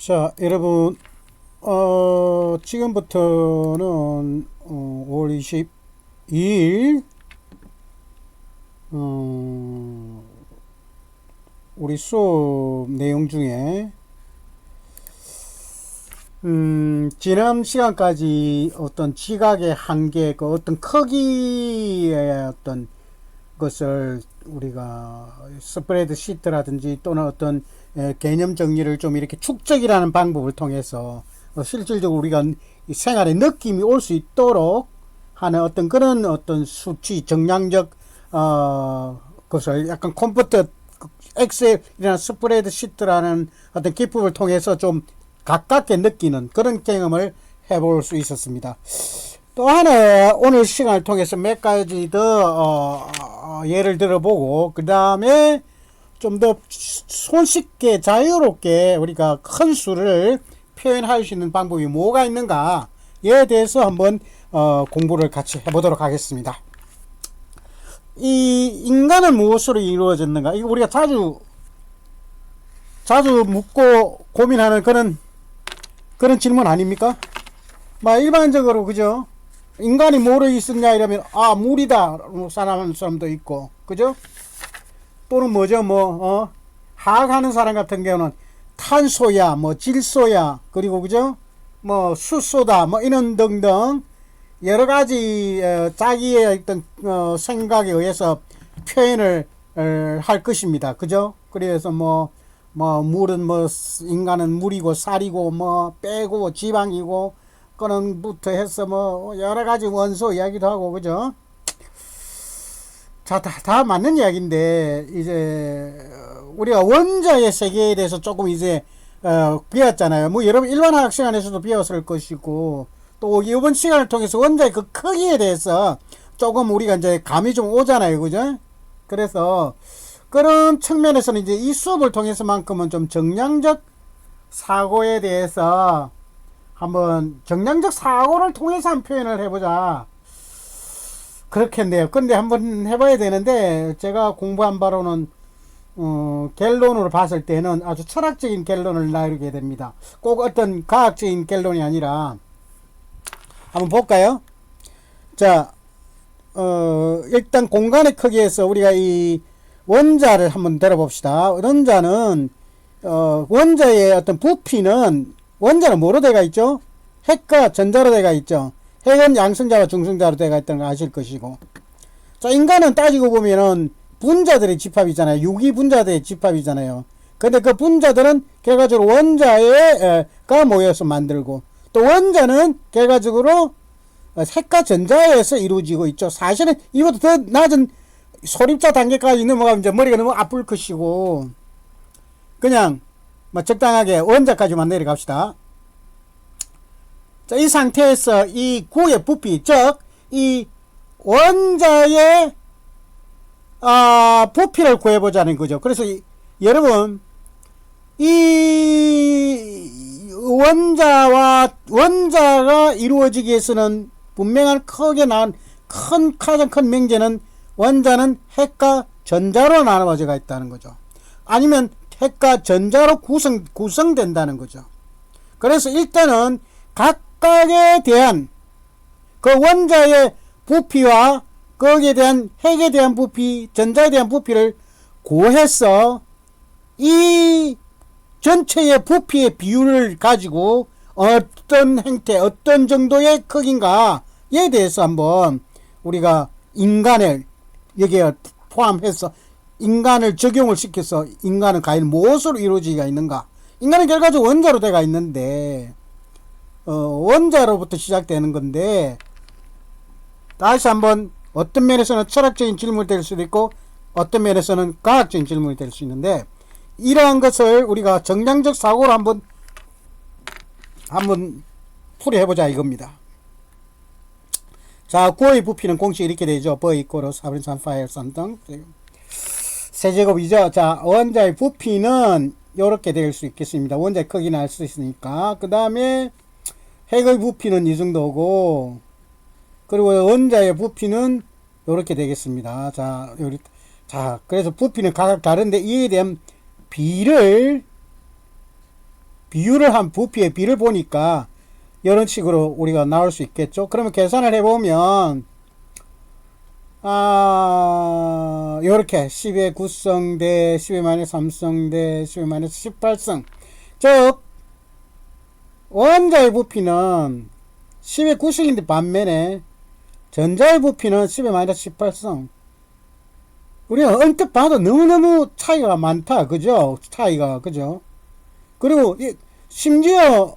자, 여러분, 지금부터는 5월 22일 우리 수업 내용 중에 지난 시간까지 어떤 지각의 한계, 그 어떤 크기의 어떤 것을 우리가 스프레드 시트라든지 또는 어떤 개념 정리를 좀 이렇게 축적이라는 방법을 통해서 실질적으로 우리가 생활에 느낌이 올 수 있도록 하는 어떤 그런 어떤 수치 정량적 것을 약간 컴퓨터 엑셀이나 스프레드 시트라는 어떤 기법을 통해서 좀 가깝게 느끼는 그런 경험을 해볼 수 있었습니다. 또 하나 오늘 시간을 통해서 몇 가지 더 예를 들어보고 그 다음에 좀 더 손쉽게 자유롭게 우리가 큰 수를 표현할 수 있는 방법이 뭐가 있는가에 대해서 한번 공부를 같이 해보도록 하겠습니다. 이 인간은 무엇으로 이루어졌는가? 이거 우리가 자주 묻고 고민하는 그런 질문 아닙니까? 일반적으로 그죠? 인간이 뭐로 있었냐 이러면 물이다 사람하는 사람도 있고 그죠? 또는 뭐죠? 화학하는 사람 같은 경우는 탄소야 질소야 그리고 그죠? 수소다 이런 등등 여러 가지 자기의 어떤 생각에 의해서 표현을 할 것입니다. 그죠? 그래서 물은 인간은 물이고 쌀이고 빼고 지방이고 그런부터 해서 여러 가지 원소 이야기도 하고 그죠? 자, 다 맞는 이야기인데 이제 우리가 원자의 세계에 대해서 조금 이제 배웠잖아요. 여러분 일반 화학 시간에서도 배웠을 것이고 또 이번 시간을 통해서 원자의 그 크기에 대해서 조금 우리가 이제 감이 좀 오잖아요. 그죠? 그래서 그런 측면에서는 이제 이 수업을 통해서만큼은 좀 정량적 사고에 대해서 한번 정량적 사고를 통해서 한 표현을 해보자. 그렇겠네요. 근데 한번 해봐야 되는데 제가 공부한 바로는 갤론으로 봤을 때는 아주 철학적인 갤론을 나르게 됩니다. 꼭 어떤 과학적인 갤론이 아니라 한번 볼까요? 자, 일단 공간의 크기에서 우리가 이 원자를 한번 들어봅시다. 원자는 원자의 어떤 부피는 원자는 뭐로 되어 있죠? 핵과 전자로 되어 있죠. 핵은 양성자와 중성자로 되어 있다는 거 아실 것이고. 자, 인간은 따지고 보면은 분자들의 집합이잖아요. 유기분자들의 집합이잖아요. 근데 그 분자들은 결과적으로 원자가 모여서 만들고 또 원자는 결과적으로 핵과 전자에서 이루어지고 있죠. 사실은 이것도 더 낮은 소립자 단계까지 넘어가면 이제 머리가 너무 아플 것이고 그냥 적당하게 원자까지만 내려갑시다. 자, 이 상태에서 이 구의 부피, 즉 이 원자의 부피를 구해보자는 거죠. 그래서 여러분 이 원자가 이루어지기 위해서는 분명한 크게 나온 가장 큰 명제는 원자는 핵과 전자로 나눠져가 있다는 거죠. 아니면 핵과 전자로 구성된다는 거죠. 그래서 일단은 각각에 대한 그 원자의 부피와 거기에 대한 핵에 대한 부피, 전자에 대한 부피를 구해서 이 전체의 부피의 비율을 가지고 어떤 형태, 어떤 정도의 크기인가에 대해서 한번 우리가 인간을 여기에 포함해서 인간을 적용을 시켜서 인간은 과연 무엇으로 이루어지기가 있는가? 인간은 결과적으로 원자로 되어 있는데 원자로부터 시작되는 건데 다시 한번 어떤 면에서는 철학적인 질문이 될 수도 있고 어떤 면에서는 과학적인 질문이 될 수 있는데 이러한 것을 우리가 정량적 사고로 한번 풀이해보자 이겁니다. 자, 구의 부피는 공식이 이렇게 되죠. V 이꼬르 4분의 3 파이 쌍등 세제곱이죠. 자, 원자의 부피는 이렇게 될 수 있겠습니다. 원자의 크기는 알 수 있으니까. 그 다음에 핵의 부피는 이 정도고 그리고 원자의 부피는 이렇게 되겠습니다. 자, 그래서 부피는 각각 다른데 이에 대한 비를 비율을 한 부피의 비를 보니까 이런 식으로 우리가 나올 수 있겠죠. 그러면 계산을 해보면 요렇게 10의 9성 대 10의 마이너스 3성 대 10의 마이너스 18성, 즉 원자의 부피는 10의 9성인데 반면에 전자의 부피는 10의 마이너스 18성. 우리가 언뜻 봐도 너무너무 차이가 많다. 그죠? 차이가. 그죠? 그리고 심지어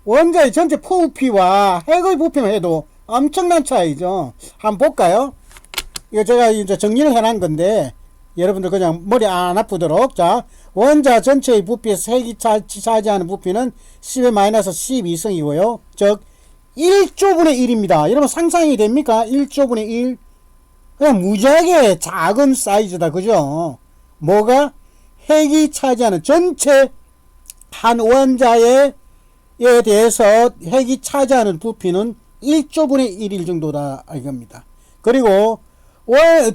원자의 전체 부피와 핵의 부피만 해도 엄청난 차이죠. 한번 볼까요? 이거 제가 이제 정리를 해놓은 건데 여러분들 그냥 머리 안 아프도록. 자, 원자 전체의 부피에서 핵이 차지하는 부피는 10의 마이너스 12성이고요. 즉 1조분의 1입니다. 여러분 상상이 됩니까? 1조분의 1. 그냥 무지하게 작은 사이즈다. 그죠? 뭐가? 핵이 차지하는 전체 한 원자에 대해서 핵이 차지하는 부피는 1조분의 1일 정도다 이겁니다. 그리고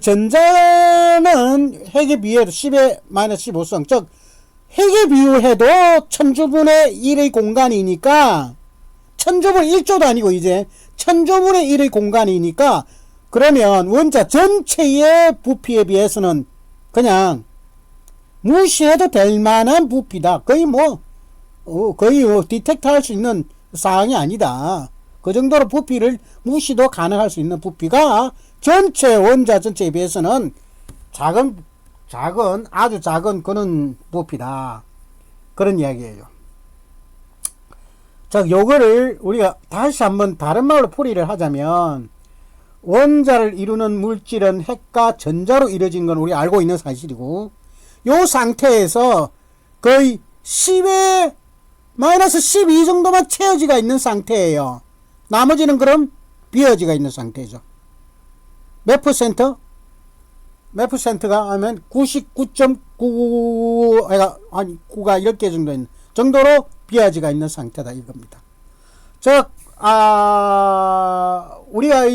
전자는 핵에 비해도 10의 마이너스 15성, 즉 핵에 비유해도 천조분의 1의 공간이니까, 천조분의 1조도 아니고 이제 천조분의 1의 공간이니까, 그러면 원자 전체의 부피에 비해서는 그냥 무시해도 될 만한 부피다. 거의 디텍트 할 수 있는 사항이 아니다. 그 정도로 부피를 무시도 가능할 수 있는 부피가 전체 원자 전체에 비해서는 아주 작은 그런 부피다. 그런 이야기예요. 자, 요거를 우리가 다시 한번 다른 말로 풀이를 하자면, 원자를 이루는 물질은 핵과 전자로 이루어진 건 우리 알고 있는 사실이고, 요 상태에서 거의 10의 마이너스 12 정도만 채워지가 있는 상태예요. 나머지는 그럼 비어지가 있는 상태죠. 몇 퍼센트? 몇 퍼센트가 하면 99.9가 이렇게 정도 있는 정도로 비어지가 있는 상태다 이겁니다. 즉, 우리가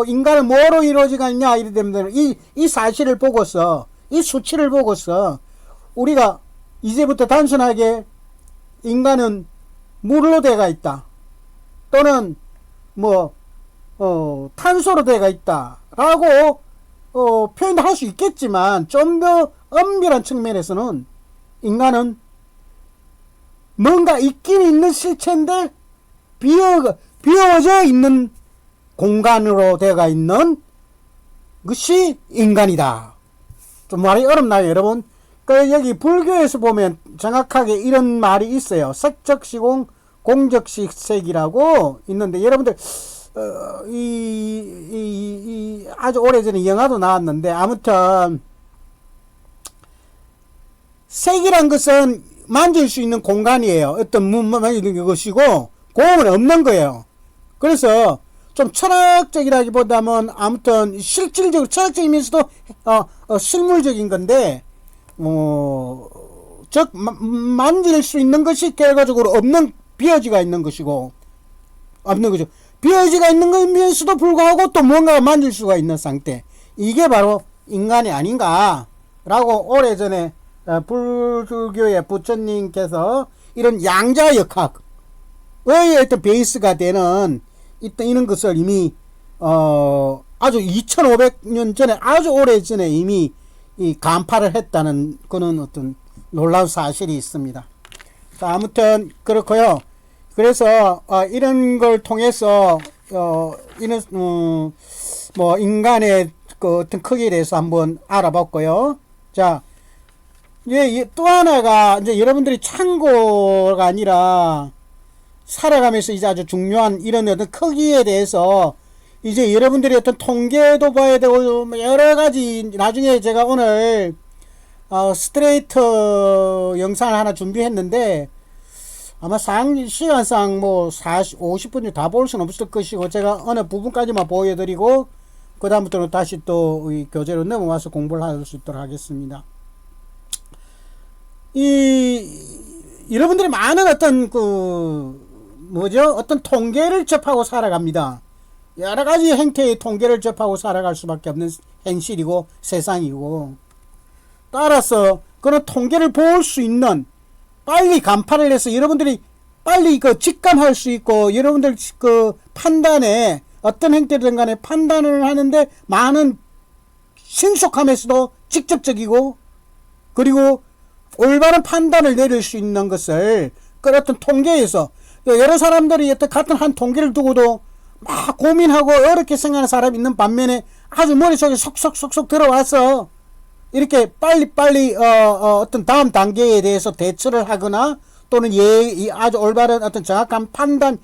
인간은 뭐로 이루어지가 있냐 이래 되면 이 사실을 보고서, 이 수치를 보고서 우리가 이제부터 단순하게 인간은 물로 되어 있다, 또는 탄소로 되어 있다 라고 표현도 할 수 있겠지만, 좀 더 엄밀한 측면에서는 인간은 뭔가 있긴 있는 실체인데 비어져 있는 공간으로 되어 있는 것이 인간이다. 좀 말이 어렵나요 여러분? 여기 불교에서 보면 정확하게 이런 말이 있어요. 색적시공 공적식색이라고 있는데, 여러분들 아주 오래전에 영화도 나왔는데, 아무튼 색이란 것은 만질 수 있는 공간이에요. 어떤 만지는 것이고 공은 없는 거예요. 그래서 좀 철학적이라기보다는 아무튼 실질적으로 철학적이면서도 실물적인 건데, 즉 만질 수 있는 것이 결과적으로 없는, 비어지가 있는 것이고, 없는 거죠. 비어지가 있는 것이면서도 불구하고 또 뭔가 만질 수가 있는 상태, 이게 바로 인간이 아닌가라고 오래전에 불교의 부처님께서 이런 양자역학의 어떤 베이스가 되는 이런 것을 이미 아주 2500년 전에, 아주 오래전에 이미 간파를 했다는 그런 어떤 놀라운 사실이 있습니다. 자, 아무튼 그렇고요. 그래서 이런 걸 통해서 인간의 그 어떤 크기에 대해서 한번 알아봤고요. 자, 또 하나가 이제 여러분들이 참고가 아니라 살아가면서 이제 아주 중요한 이런 어떤 크기에 대해서 이제 여러분들이 어떤 통계도 봐야 되고 여러 가지, 나중에 제가 오늘 스트레이트 영상을 하나 준비했는데, 아마 시간상 50분 다 볼 수는 없을 것이고, 제가 어느 부분까지만 보여드리고 그 다음부터는 다시 또 교재로 넘어와서 공부를 할 수 있도록 하겠습니다. 여러분들이 많은 어떤 어떤 통계를 접하고 살아갑니다. 여러 가지 행태의 통계를 접하고 살아갈 수밖에 없는 현실이고 세상이고, 따라서 그런 통계를 볼 수 있는 빨리 간파를 해서 여러분들이 빨리 그 직감할 수 있고 여러분들 그 판단에 어떤 행태든 간에 판단을 하는데 많은 신속하면서도 직접적이고 그리고 올바른 판단을 내릴 수 있는 것을 그 어떤 통계에서 여러 사람들이 어떤 같은 한 통계를 두고도 막 고민하고 어렵게 생각하는 사람이 있는 반면에 아주 머릿속에 속속속속 들어와서 이렇게 빨리빨리 어떤 다음 단계에 대해서 대처를 하거나 또는 아주 올바른 어떤 정확한 판단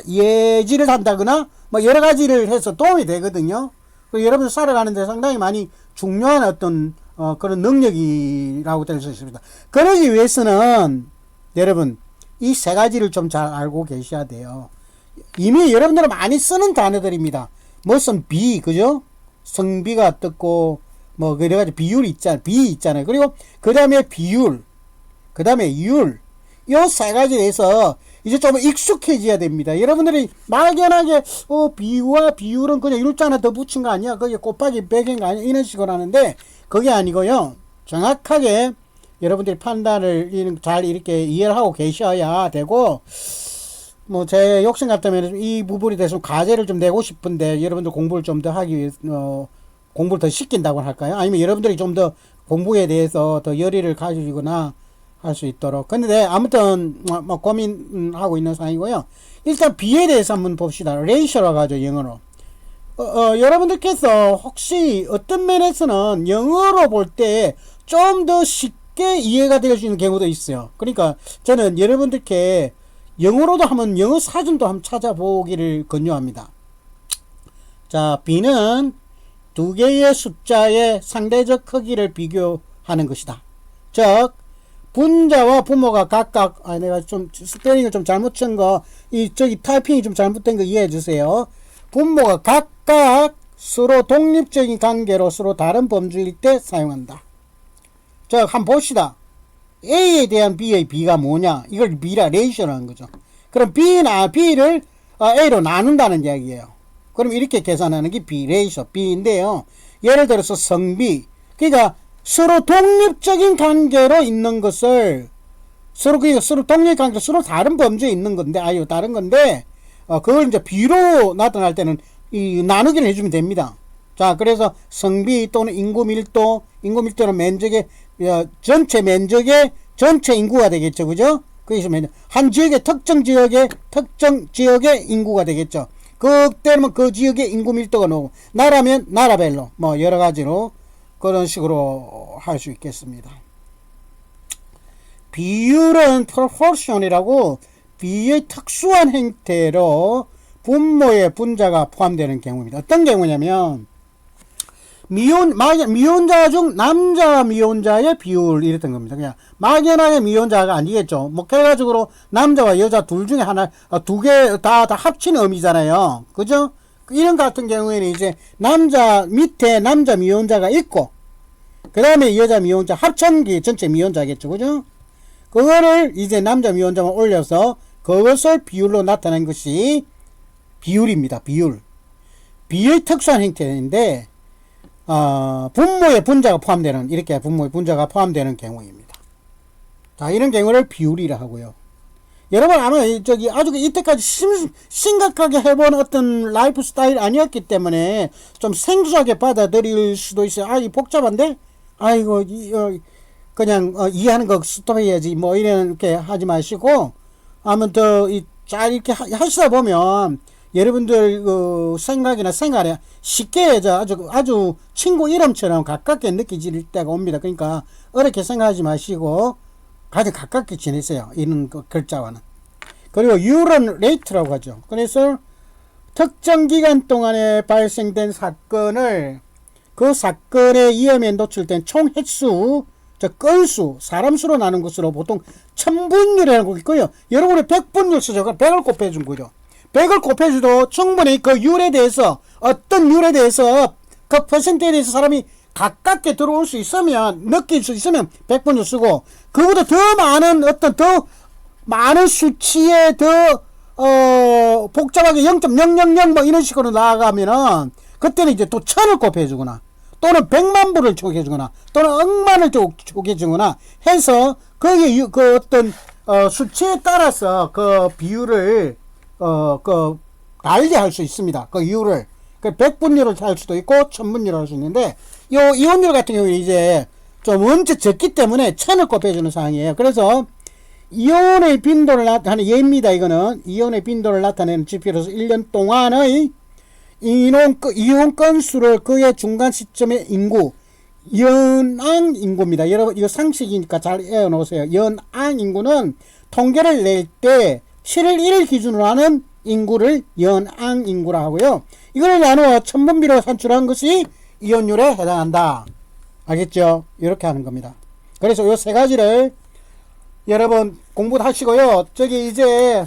예지를 한다거나 뭐 여러 가지를 해서 도움이 되거든요. 그리고 여러분 살아가는데 상당히 많이 중요한 어떤 그런 능력이라고 될 수 있습니다. 그러기 위해서는 여러분 이 세 가지를 좀 잘 알고 계셔야 돼요. 이미 여러분들은 많이 쓰는 단어들입니다. 무슨 비, 그죠? 성비가 어떻고 뭐 여러 가지 비율이 있잖아요. 그리고 그 다음에 비율, 그 다음에 율, 이 세 가지에 대해서 이제 좀 익숙해져야 됩니다. 여러분들이 막연하게 비유와 비율은 그냥 율자 하나 더 붙인 거 아니야? 그게 곱하기 100인 거 아니야? 이런 식으로 하는데 그게 아니고요. 정확하게 여러분들이 판단을 잘 이렇게 이해를 하고 계셔야 되고 뭐 제 욕심 같다면 이 부분에 대해서 과제를 좀 내고 싶은데 여러분들 공부를 좀 더 하기 위해 공부를 더 시킨다고 할까요? 아니면 여러분들이 좀 더 공부에 대해서 더 열의를 가지거나 할 수 있도록. 근데 아무튼 뭐 고민하고 있는 상황이고요. 일단 B에 대해서 한번 봅시다. 레이셔라고 하죠, 영어로. 여러분들께서 혹시 어떤 면에서는 영어로 볼 때 좀 더 쉽게 이해가 될 수 있는 경우도 있어요. 그러니까 저는 여러분들께 영어로도 한번 영어 사전도 한번 찾아보기를 권유합니다. 자, B는 두 개의 숫자의 상대적 크기를 비교하는 것이다. 즉 분자와 부모가 각각 내가 좀 스페링을 좀 잘못 친 거 저기 타이핑이 좀 잘못된 거 이해해 주세요. 분모가 각각 서로 독립적인 관계로 서로 다른 범주일 때 사용한다. 자, 한번 봅시다. A에 대한 B의 B가 뭐냐? 이걸 B라 레이셔라는 거죠. 그럼 B를 A로 나눈다는 이야기예요. 그럼 이렇게 계산하는 게 B 레이셔 B인데요. 예를 들어서 성비, 그러니까 서로 독립적인 관계로 있는 것을 서로 독립 관계 서로 다른 범주에 있는 건데 다른 건데 그걸 이제 비로 나타날 때는 이 나누기를 해주면 됩니다. 자, 그래서 성비 또는 인구밀도는 면적의 전체 면적의 전체 인구가 되겠죠, 그죠? 그래서 한 지역의 특정 지역의 인구가 되겠죠. 그때는 그 지역의 인구밀도가 나오고 나라면 나라별로 뭐 여러 가지로 그런 식으로 할 수 있겠습니다. 비율은 proportion이라고 비의 특수한 형태로 분모의 분자가 포함되는 경우입니다. 어떤 경우냐면 미혼자 중 남자 미혼자의 비율 이랬던 겁니다. 그냥 막연하게 미혼자가 아니겠죠. 뭐 결과적으로 남자와 여자 둘 중에 하나 두 개 다 합친 의미잖아요. 그죠? 이런 같은 경우에는 이제 밑에 남자 미혼자가 있고 그 다음에 여자 미혼자 합천기 전체 미혼자겠죠. 그죠? 그거를 이제 남자 미혼자만 올려서 그것을 비율로 나타낸 것이 비율입니다. 비율의 특수한 형태인데 분모의 분자가 포함되는 이렇게 분모의 분자가 포함되는 경우입니다. 자, 이런 경우를 비율이라 하고요. 여러분 아마 아주 이때까지 심각하게 해본 어떤 라이프 스타일 아니었기 때문에 좀 생소하게 받아들일 수도 있어요. 이 복잡한데? 아이고 그냥 이해하는 거 스톱해야지 뭐 이렇게 하지 마시고 아무튼 잘 이렇게 하시다 보면 여러분들 생각이나 생활에 쉽게 아주 친구 이름처럼 가깝게 느껴질 때가 옵니다. 그러니까 어렵게 생각하지 마시고 가장 가깝게 지내세요. 이런 글자와는. 그리고 율은 레이트라고 하죠. 그래서 특정 기간 동안에 발생된 사건을 그 사건의 위험에 노출된 총 횟수, 즉 건수, 사람 수로 나눈 것으로 보통 천분율이라는 거 있고요. 여러분의 백분율 쓰죠. 100을 곱해준 거죠. 100을 곱해줘도 충분히 그 율에 대해서 어떤 율에 대해서 그 퍼센트에 대해서 사람이 가깝게 들어올 수 있으면 느낄 수 있으면 100분을 쓰고 그보다 더 많은 더 많은 수치에 더 복잡하게 0.000 뭐 이런 식으로 나아가면은 그때는 이제 또 1000을 곱해주거나 또는 100만 불을 쪼개주거나 또는 억만을 쪼개주거나 해서 거기에 그 어떤 수치에 따라서 그 비율을 달리 할 수 있습니다. 그 이유를 그 100분율을 할 수도 있고 1000분율을 할 수 있는데 요 이온율 같은 경우에 이제 좀 원체 적기 때문에 1000을 곱해주는 상황이에요. 그래서 이온의 빈도를 나타내는 예입니다. 이거는 이온의 빈도를 나타내는 지표로서 1년 동안의 이온 건수를 그의 중간 시점의 인구 연앙 인구입니다. 여러분 이거 상식이니까 잘 외워놓으세요. 연앙 인구는 통계를 낼 때 7월 1일 기준으로 하는 인구를 연앙 인구라 하고요. 이걸 나누어 천분비로 산출한 것이 이온율에 해당한다. 알겠죠? 이렇게 하는 겁니다. 그래서 요 세 가지를 여러분 공부하시고요. 저기 이제